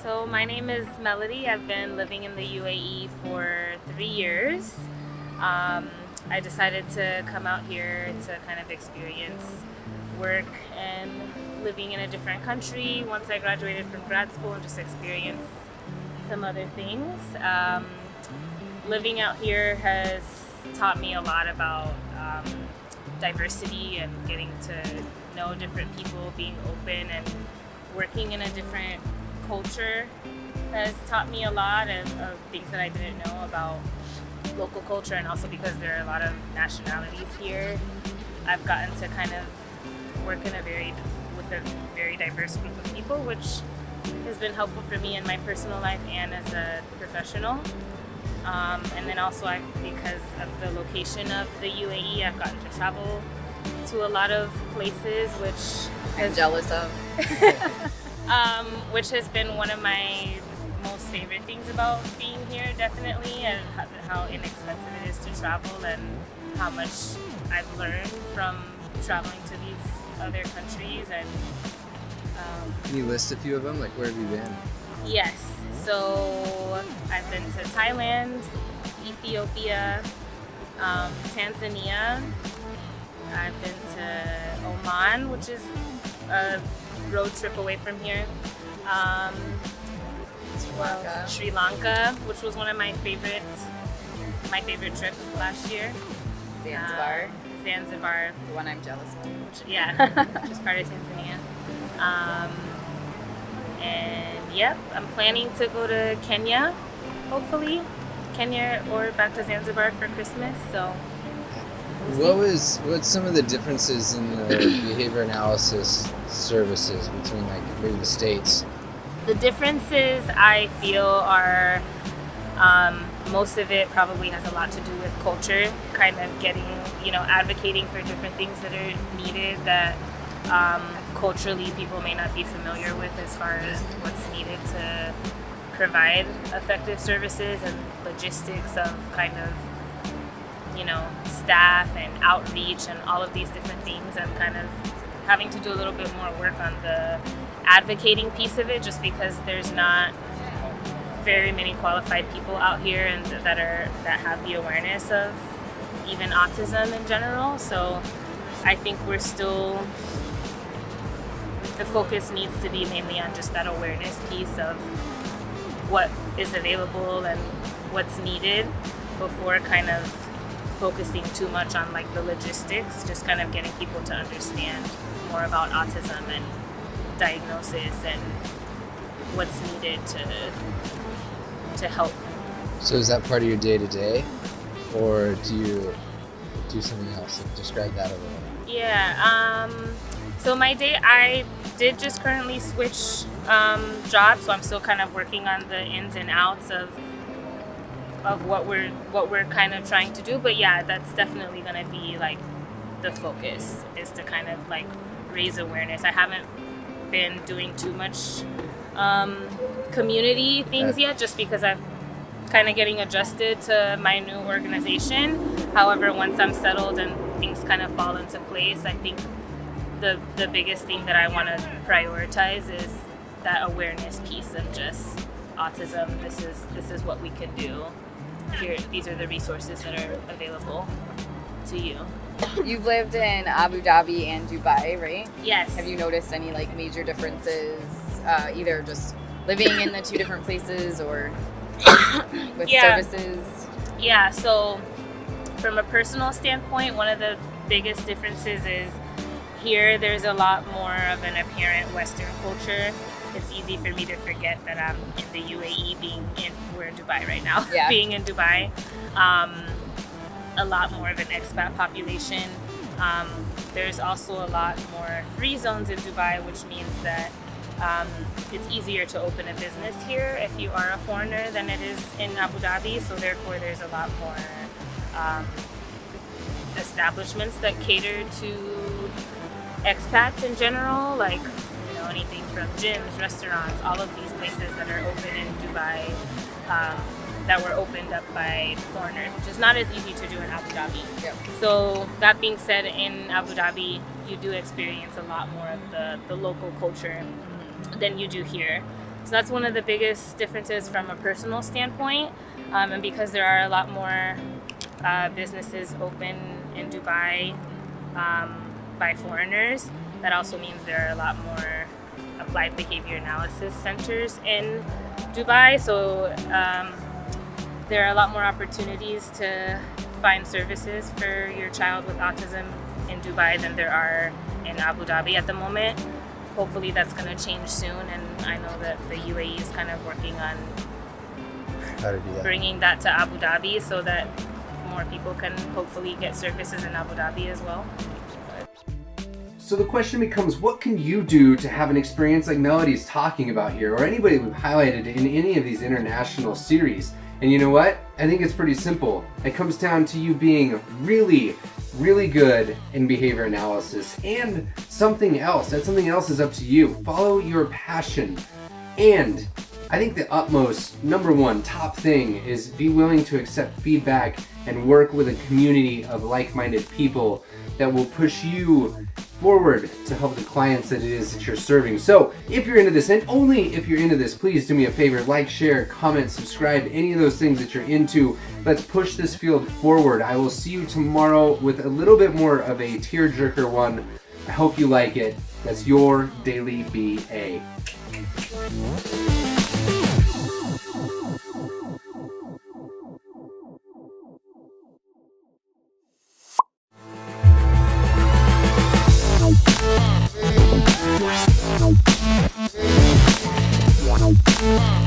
So my name is Melody. I've been living in the UAE for 3 years. I decided to come out here to kind of experience work and living in a different country once I graduated from grad school and just experience some other things. Living out here has taught me a lot about diversity and getting to know different people, being open and working in a different culture has taught me a lot of things that I didn't know about local culture, and also because there are a lot of nationalities here, I've gotten to kind of work with a very diverse group of people, which has been helpful for me in my personal life and as a professional. And then also because of the location of the UAE, I've gotten to travel to a lot of places, which I'm jealous of. Which has been one of my most favorite things about being here, definitely, and how inexpensive it is to travel and how much I've learned from traveling to these other countries. And Can you list a few of them? Like, where have you been? yes, so I've been to Thailand, Ethiopia, Tanzania. I've been to Oman, which is a road trip away from here. Sri Lanka, which was one of my favorite trip last year. Zanzibar, The one I'm jealous of. which is part of Tanzania. And yep, I'm planning to go to Kenya, hopefully, or back to Zanzibar for Christmas. So. What's some of the differences in the behavior analysis services between like maybe the states? The differences I feel are most of it probably has a lot to do with culture, kind of advocating for different things that are needed that culturally people may not be familiar with as far as what's needed to provide effective services and logistics of kind of staff and outreach and all of these different things. I'm kind of having to do a little bit more work on the advocating piece of it, just because there's not very many qualified people out here and that have the awareness of even autism in general. So I think the focus needs to be mainly on just that awareness piece of what is available and what's needed before kind of focusing too much on like the logistics, just kind of getting people to understand more about autism and diagnosis and what's needed to help. So is that part of your day-to-day, or do you do something else? Like, describe that a little. Yeah, so my day, I did just currently switch jobs, so I'm still kind of working on the ins and outs of what we're kind of trying to do. But yeah, that's definitely going to be like the focus, is to kind of like raise awareness. I haven't been doing too much community things yet, just because I'm kind of getting adjusted to my new organization. However, once I'm settled and things kind of fall into place, I think the biggest thing that I want to prioritize is that awareness piece of just autism. This is what we can do. Here, these are the resources that are available to you. You've lived in Abu Dhabi and Dubai, right? Yes. Have you noticed any like major differences, either just living in the two different places or with services? Yeah, so from a personal standpoint, one of the biggest differences is here there's a lot more of an apparent Western culture. It's easy for me to forget that I'm in the UAE, we're in Dubai right now, being in Dubai. A lot more of an expat population. There's also a lot more free zones in Dubai, which means that it's easier to open a business here if you are a foreigner than it is in Abu Dhabi. So therefore there's a lot more establishments that cater to expats in general, like anything from gyms, restaurants, all of these places that are open in Dubai, that were opened up by foreigners, which is not as easy to do in Abu Dhabi. Yep. So that being said, in Abu Dhabi, you do experience a lot more of the local culture than you do here. So that's one of the biggest differences from a personal standpoint. And because there are a lot more businesses open in Dubai by foreigners, that also means there are a lot more applied behavior analysis centers in Dubai. So there are a lot more opportunities to find services for your child with autism in Dubai than there are in Abu Dhabi at the moment. Hopefully that's going to change soon, and I know that the UAE is kind of working on How to do that. bringing that to Abu Dhabi so that more people can hopefully get services in Abu Dhabi as well. So the question becomes, what can you do to have an experience like Melody's talking about here, or anybody we've highlighted in any of these international series? And you know what? I think it's pretty simple. It comes down to you being really, really good in behavior analysis, and something else. That something else is up to you. Follow your passion. And I think the utmost, number one, top thing is be willing to accept feedback and work with a community of like-minded people that will push you forward to help the clients that it is that you're serving. So if you're into this, and only if you're into this, please do me a favor, like, share, comment, subscribe, any of those things that you're into. Let's push this field forward. I will see you tomorrow with a little bit more of a tearjerker one. I hope you like it. That's your Daily BA. Wow.